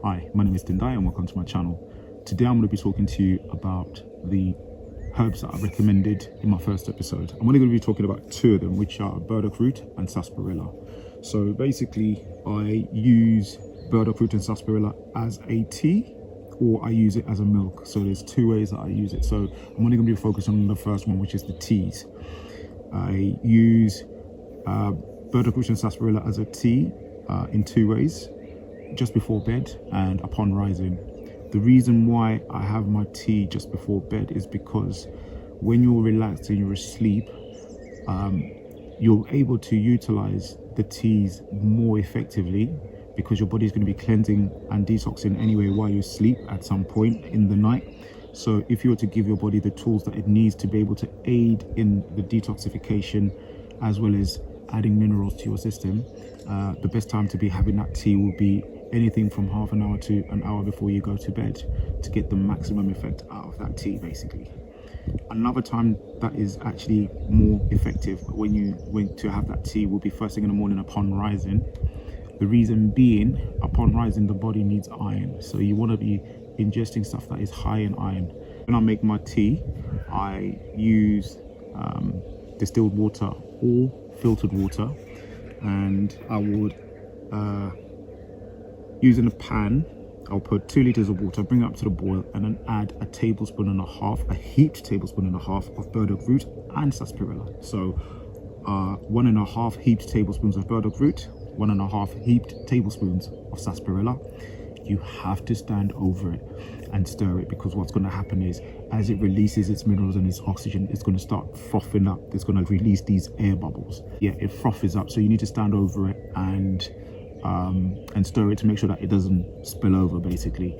Hi, my name is Dindai and welcome to my channel. Today I'm going to be talking to you about the herbs that I recommended in my first episode. I'm only going to be talking about two of them, which are burdock root and sarsaparilla. So basically I use burdock root and sarsaparilla as a tea, or I use it as a milk. So there's two ways that I use it. So I'm only going to be focusing on the first one, which is the teas. I use burdock root and sarsaparilla as a tea in two ways: just before bed and upon rising. The reason why I have my tea just before bed is because when you're relaxed and you're asleep, you're able to utilize the teas more effectively, because your body is going to be cleansing and detoxing anyway while you sleep at some point in the night. So if you were to give your body the tools that it needs to be able to aid in the detoxification as well as adding minerals to your system, the best time to be having that tea will be anything from half an hour to an hour before you go to bed, to get the maximum effect out of that tea basically. Another time that is actually more effective when to have that tea will be first thing in the morning upon rising. The reason being, upon rising the body needs iron, so you want to be ingesting stuff that is high in iron. When I make my tea, I use distilled water or filtered water, and I would use in a pan, I'll put 2 liters of water, bring it up to the boil, and then add a tablespoon and a half, a heaped tablespoon and a half of burdock root and sarsaparilla. So 1.5 heaped tablespoons of burdock root, 1.5 heaped tablespoons of sarsaparilla. You have to stand over it and stir it, because what's going to happen is, as it releases its minerals and its oxygen, it's going to start frothing up. It's going to release these air bubbles. Yeah, it froths up, so you need to stand over it and stir it to make sure that it doesn't spill over basically.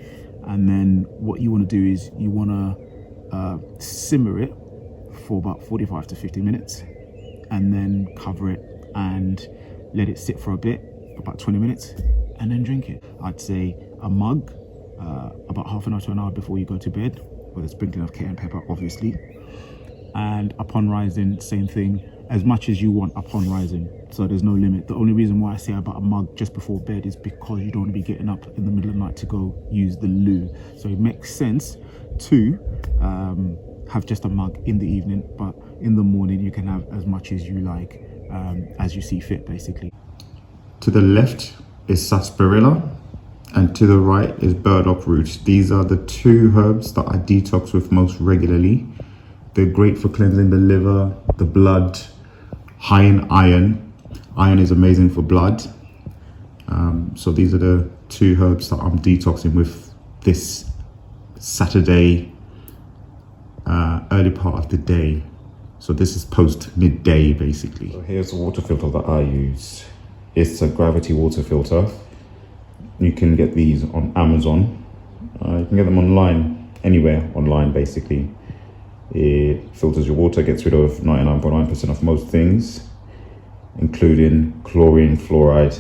And then what you want to do is you want to simmer it for about 45 to 50 minutes, and then cover it and let it sit for a bit, about 20 minutes, and then drink it. I'd say a mug about half an hour to an hour before you go to bed, with a sprinkling of cayenne pepper obviously. And upon rising, same thing, as much as you want upon rising, so there's no limit. The only reason why I say about a mug just before bed is because you don't want to be getting up in the middle of the night to go use the loo. So it makes sense to have just a mug in the evening, but in the morning you can have as much as you like, as you see fit basically. To the left is sarsaparilla, and to the right is burdock root. These are the two herbs that I detox with most regularly. They're great for cleansing the liver, the blood, high in iron. Iron is amazing for blood. So these are the two herbs that I'm detoxing with this Saturday, early part of the day. So this is post midday basically. So here's the water filter that I use. It's a gravity water filter. You can get these on Amazon. You can get them online, anywhere online basically. It filters your water, gets rid of 99.9% of most things, including chlorine, fluoride.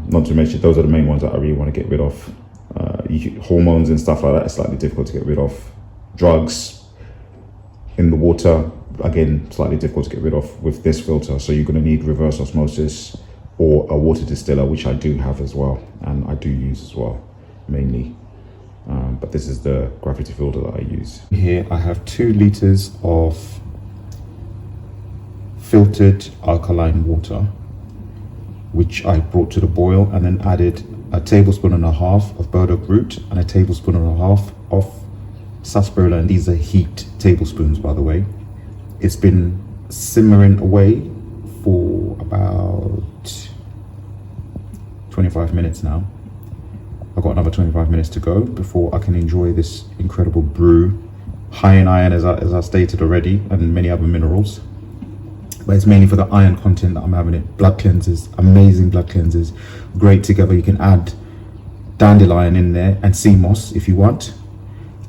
Not to mention, those are the main ones that I really want to get rid of. Hormones and stuff like that is slightly difficult to get rid of. Drugs in the water, again, slightly difficult to get rid of with this filter. So you're going to need reverse osmosis or a water distiller, which I do have as well, and I do use as well, mainly. But this is the gravity filter that I use. Here I have 2 liters of filtered alkaline water, which I brought to the boil, and then added a 1.5 tablespoons of burdock root and a 1.5 tablespoons of sarsaparilla, and these are heaped tablespoons, by the way. It's been simmering away for about 25 minutes now. I've got another 25 minutes to go before I can enjoy this incredible brew, high in iron as I stated already, and many other minerals. But it's mainly for the iron content that I'm having it. Blood cleansers, amazing blood cleansers, great together. You can add dandelion in there and sea moss if you want.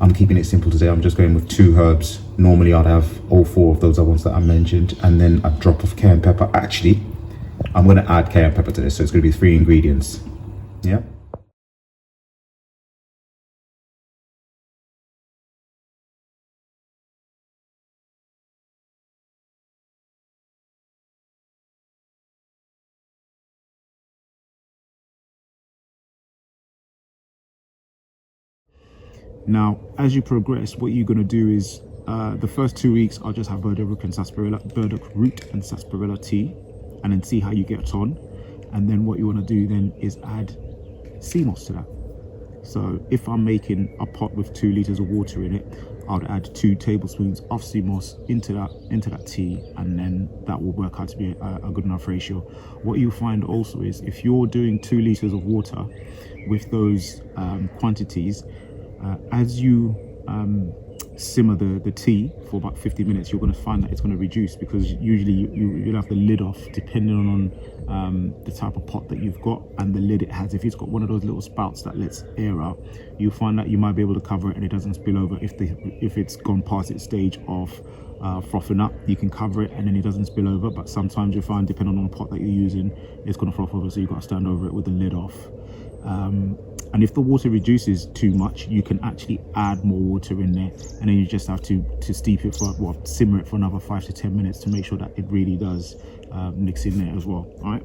I'm keeping it simple today. I'm just going with 2 herbs. Normally I'd have all 4 of those other ones that I mentioned, and then a drop of cayenne pepper. Actually, I'm going to add cayenne pepper to this, so it's going to be 3 ingredients. Yeah. Now, as you progress, what you're going to do is the first 2 weeks, I'll just have burdock root and sarsaparilla tea, and then see how you get on. And then what you want to do then is add sea moss to that. So if I'm making a pot with 2 liters of water in it, I would add 2 tablespoons of sea moss into that tea, and then that will work out to be a good enough ratio. What you'll find also is if you're doing 2 liters of water with those quantities, as you simmer the tea for about 50 minutes, you're going to find that it's going to reduce, because usually you'll have the lid off depending on the type of pot that you've got and the lid it has. If it's got one of those little spouts that lets air out, you'll find that you might be able to cover it and it doesn't spill over. If it's gone past its stage of frothing up, you can cover it and then it doesn't spill over. But sometimes you'll find, depending on the pot that you're using, it's going to froth over, so you've got to stand over it with the lid off. And if the water reduces too much, you can actually add more water in there, and then you just have to steep it for, simmer it for another 5 to 10 minutes to make sure that it really does mix in there as well. All right.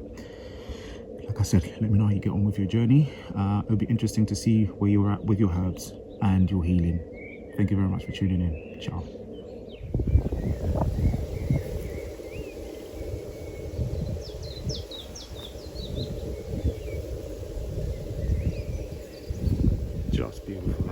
Like I said, let me know how you get on with your journey. It'll be interesting to see where you're at with your herbs and your healing. Thank you very much for tuning in. Ciao. Just beautiful.